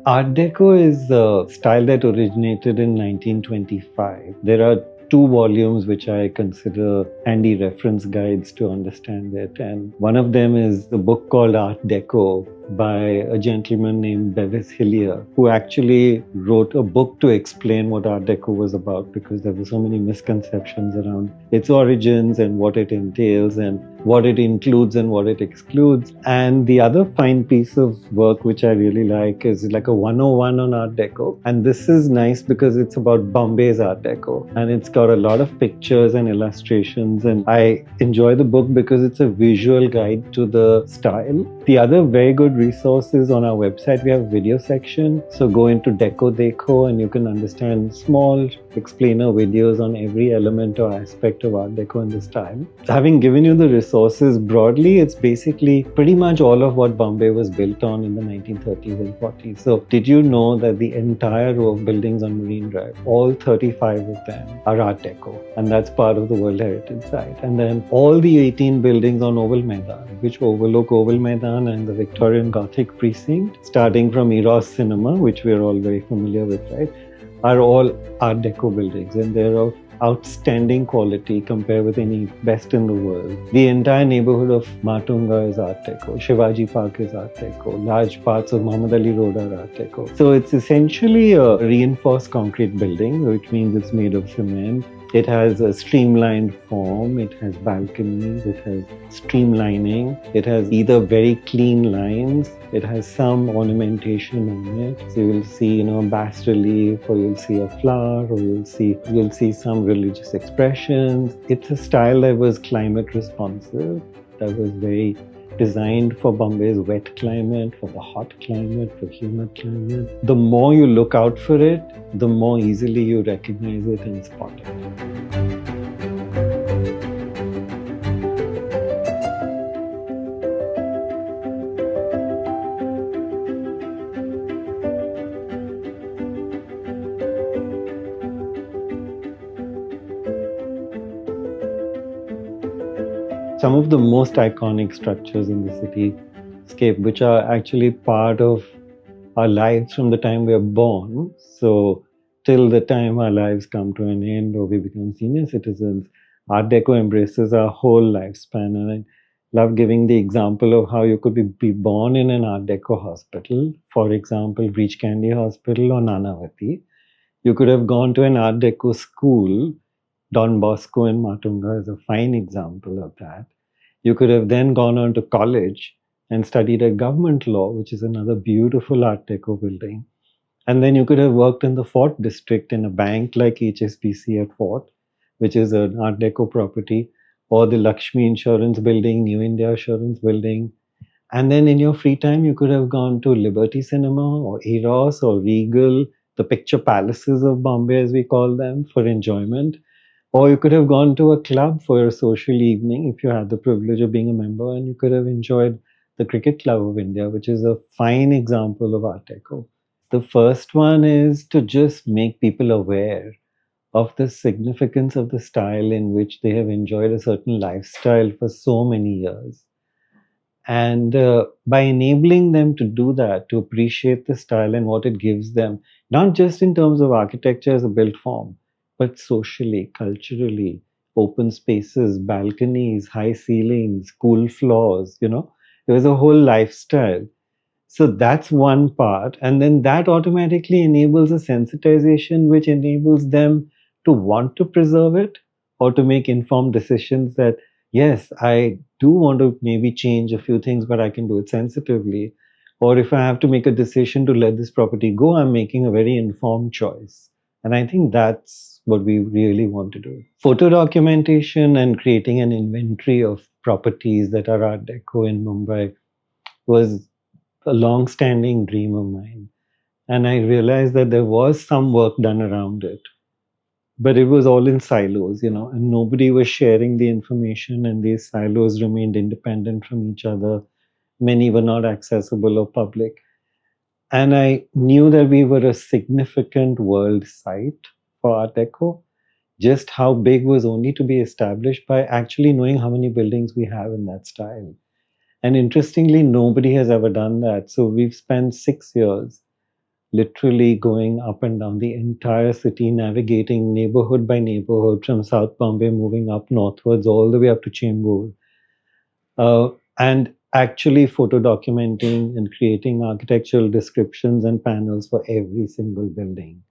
Art Deco is a style that originated in 1925. There are two volumes which I consider handy reference guides to understand it. And one of them is the book called Art Deco by a gentleman named Bevis Hillier, who actually wrote a book to explain what Art Deco was about, because there were so many misconceptions around its origins and what it entails and what it includes and what it excludes. And the other fine piece of work which I really like is like a 101 on Art Deco. And this is nice because it's about Bombay's Art Deco. And it's got a lot of pictures and illustrations. And I enjoy the book because it's a visual guide to the style. The other very good resource is on our website. We have a video section. So go into Deco and you can understand small explainer videos on every element or aspect of Art Deco in the style. Having given you the resources broadly, it's basically pretty much all of what Bombay was built on in the 1930s and 40s. So did you know that the entire row of buildings on Marine Drive, all 35 of them are Art Deco, and that's part of the World Heritage Site. And then all the 18 buildings on Oval Maidan, which overlook Oval Maidan and the Victorian Gothic precinct, starting from Eros Cinema, which we're all very familiar with, right, are all Art Deco buildings, and they're of outstanding quality compared with any best in the world. The entire neighborhood of Matunga is Art Deco. Shivaji Park is Art Deco. Large parts of Muhammad Ali Road are Art Deco. So it's essentially a reinforced concrete building, which means it's made of cement. It has a streamlined form, it has balconies, it has streamlining, it has either very clean lines, it has some ornamentation on it. So you'll see, bas relief, or you'll see a flower, or you'll see some religious expressions. It's a style that was climate responsive, that was very designed for Bombay's wet climate, for the hot climate, for humid climate. The more you look out for it, the more easily you recognize it and spot it. Some of the most iconic structures in the cityscape, which are actually part of our lives from the time we are born, so till the time our lives come to an end or we become senior citizens, Art Deco embraces our whole lifespan. And I love giving the example of how you could be born in an Art Deco hospital, for example, Breach Candy Hospital or Nanavati. You could have gone to an Art Deco school. Don Bosco in Matunga is a fine example of that. You could have then gone on to college and studied at Government Law, which is another beautiful Art Deco building. And then you could have worked in the Fort District in a bank like HSBC at Fort, which is an Art Deco property, or the Lakshmi Insurance Building, New India Insurance Building. And then in your free time, you could have gone to Liberty Cinema or Eros or Regal, the picture palaces of Bombay, as we call them, for enjoyment. Or you could have gone to a club for a social evening if you had the privilege of being a member, and you could have enjoyed the Cricket Club of India, which is a fine example of Art Deco. The first one is to just make people aware of the significance of the style in which they have enjoyed a certain lifestyle for so many years. And by enabling them to do that, to appreciate the style and what it gives them, not just in terms of architecture as a built form, but socially, culturally, open spaces, balconies, high ceilings, cool floors, there was a whole lifestyle. So that's one part. And then that automatically enables a sensitization which enables them to want to preserve it or to make informed decisions that, yes, I do want to maybe change a few things, but I can do it sensitively. Or if I have to make a decision to let this property go, I'm making a very informed choice. And I think that's what we really want to do. Photo documentation and creating an inventory of properties that are Art Deco in Mumbai was a long-standing dream of mine. And I realized that there was some work done around it, but it was all in silos, and nobody was sharing the information, and these silos remained independent from each other. Many were not accessible or public. And I knew that we were a significant world site for Art Deco. Just how big was only to be established by actually knowing how many buildings we have in that style. And interestingly, nobody has ever done that. So we've spent 6 years literally going up and down the entire city, navigating neighborhood by neighborhood from South Bombay, moving up northwards all the way up to Chembur, and actually photo documenting and creating architectural descriptions and panels for every single building.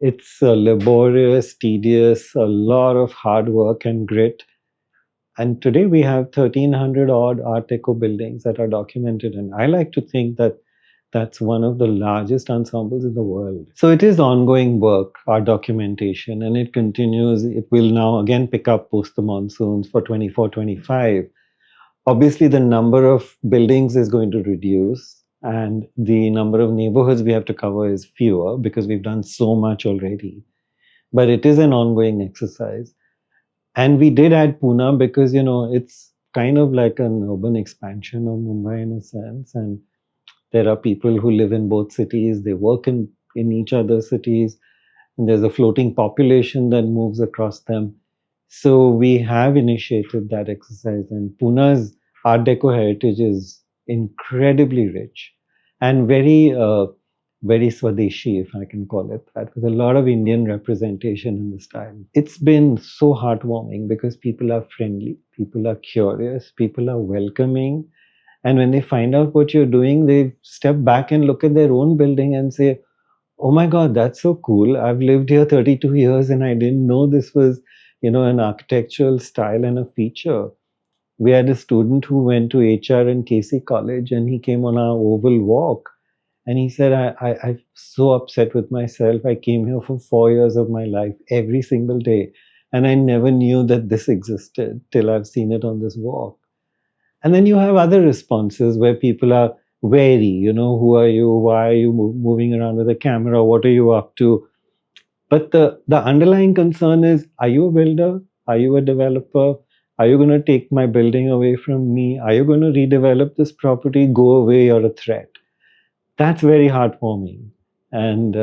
It's laborious, tedious, a lot of hard work and grit. And today we have 1,300 odd Art Deco buildings that are documented. And I like to think that that's one of the largest ensembles in the world. So it is ongoing work, our documentation, and it continues. It will now again pick up post the monsoons for 24-25. Obviously, the number of buildings is going to reduce, and the number of neighborhoods we have to cover is fewer because we've done so much already. But it is an ongoing exercise. And we did add Pune because, it's kind of like an urban expansion of Mumbai in a sense. And there are people who live in both cities, they work in each other's cities, and there's a floating population that moves across them. So we have initiated that exercise, and Pune's Art Deco heritage is incredibly rich and very Swadeshi, if I can call it that, with a lot of Indian representation in the style. It's been so heartwarming because people are friendly, people are curious, people are welcoming. And when they find out what you're doing, they step back and look at their own building and say, oh my God, that's so cool. I've lived here 32 years and I didn't know this was, an architectural style and a feature. We had a student who went to HR and KC College and he came on our oval walk and he said, I'm so upset with myself. I came here for 4 years of my life every single day and I never knew that this existed till I've seen it on this walk. And then you have other responses where people are wary, who are you? Why are you moving around with a camera? What are you up to? But the underlying concern is, are you a builder? Are you a developer? Are you going to take my building away from me? Are you going to redevelop this property? Go away, you're a threat. That's very heartwarming. And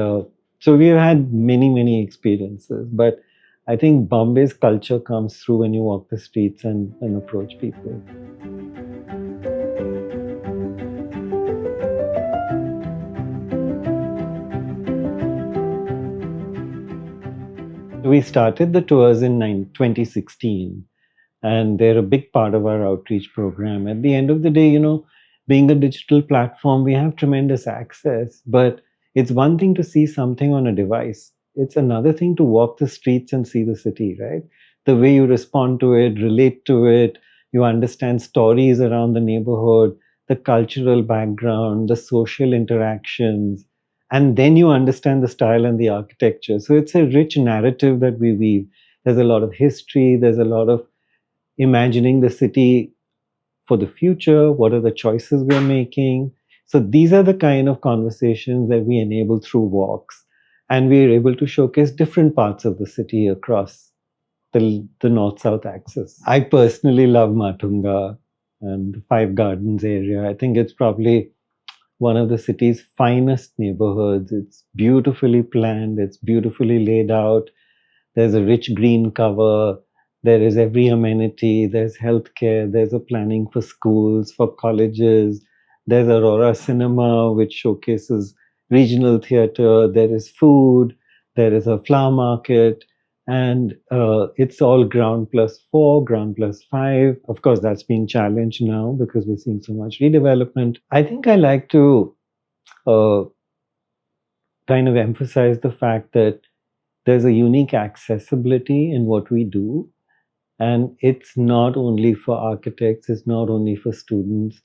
so we've had many, many experiences. But I think Bombay's culture comes through when you walk the streets and approach people. We started the tours in 2016, and they're a big part of our outreach program. At the end of the day, being a digital platform, we have tremendous access, but it's one thing to see something on a device. It's another thing to walk the streets and see the city, right? The way you respond to it, relate to it, you understand stories around the neighborhood, the cultural background, the social interactions, and then you understand the style and the architecture. So it's a rich narrative that we weave. There's a lot of history, there's a lot of imagining the city for the future. What are the choices we're making? So these are the kind of conversations that we enable through walks. And we're able to showcase different parts of the city across the north-south axis. I personally love Matunga and the Five Gardens area. I think it's probably one of the city's finest neighborhoods. It's beautifully planned, it's beautifully laid out. There's a rich green cover. There is every amenity. There's healthcare. There's a planning for schools, for colleges. There's Aurora Cinema, which showcases regional theater. There is food. There is a flower market. And it's all ground plus 4, ground plus 5. Of course, that's being challenged now because we're seeing so much redevelopment. I think I like to uh, kind of emphasize the fact that there's a unique accessibility in what we do. And it's not only for architects, it's not only for students.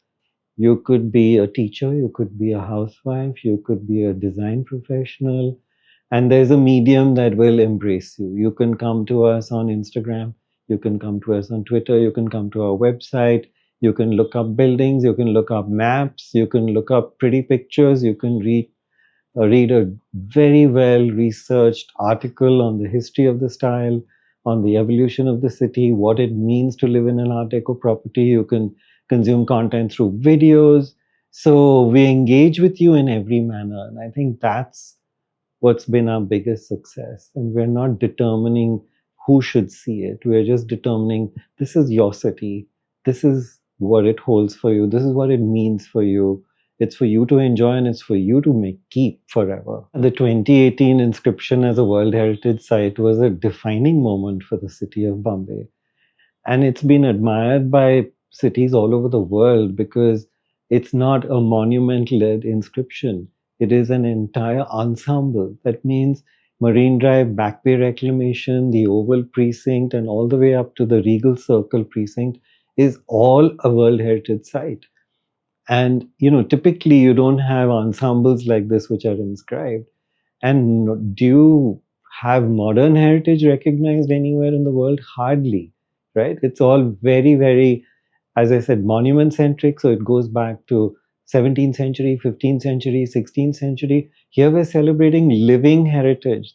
You could be a teacher, you could be a housewife, you could be a design professional, and there's a medium that will embrace you. You can come to us on Instagram, you can come to us on Twitter, you can come to our website, you can look up buildings, you can look up maps, you can look up pretty pictures, you can read a very well researched article on the history of the style, on the evolution of the city, what it means to live in an Art Deco property. You can consume content through videos. So we engage with you in every manner. And I think that's what's been our biggest success. And we're not determining who should see it. We're just determining this is your city. This is what it holds for you. This is what it means for you. It's for you to enjoy and it's for you to keep forever. The 2018 inscription as a World Heritage Site was a defining moment for the city of Bombay. And it's been admired by cities all over the world because it's not a monument led inscription. It is an entire ensemble. That means Marine Drive, Back Bay Reclamation, the Oval Precinct, and all the way up to the Regal Circle Precinct is all a World Heritage Site. And typically you don't have ensembles like this which are inscribed. And do you have modern heritage recognized anywhere in the world? Hardly, right? It's all very, very, as I said, monument centric. So it goes back to 17th century, 15th century, 16th century. Here we're celebrating living heritage,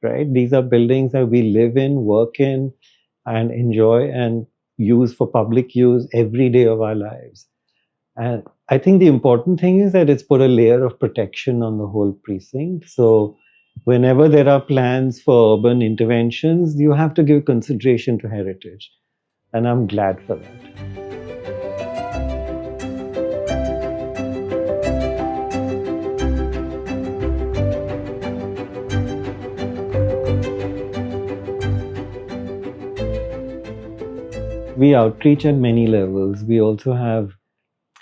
right? These are buildings that we live in, work in, and enjoy and use for public use every day of our lives. And I think the important thing is that it's put a layer of protection on the whole precinct. So whenever there are plans for urban interventions, you have to give consideration to heritage. And I'm glad for that. We outreach at many levels. We also have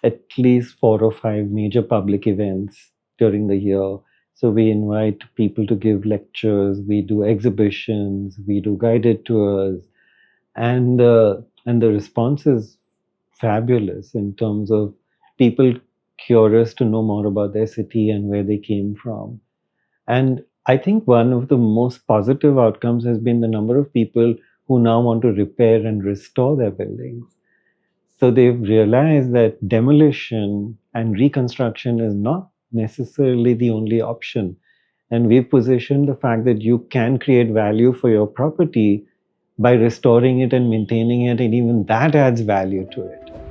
at least 4 or 5 major public events during the year. So we invite people to give lectures, we do exhibitions, we do guided tours, and the response is fabulous in terms of people curious to know more about their city and where they came from. And I think one of the most positive outcomes has been the number of people who now want to repair and restore their buildings. So they've realized that demolition and reconstruction is not necessarily the only option. And we've positioned the fact that you can create value for your property by restoring it and maintaining it, and even that adds value to it.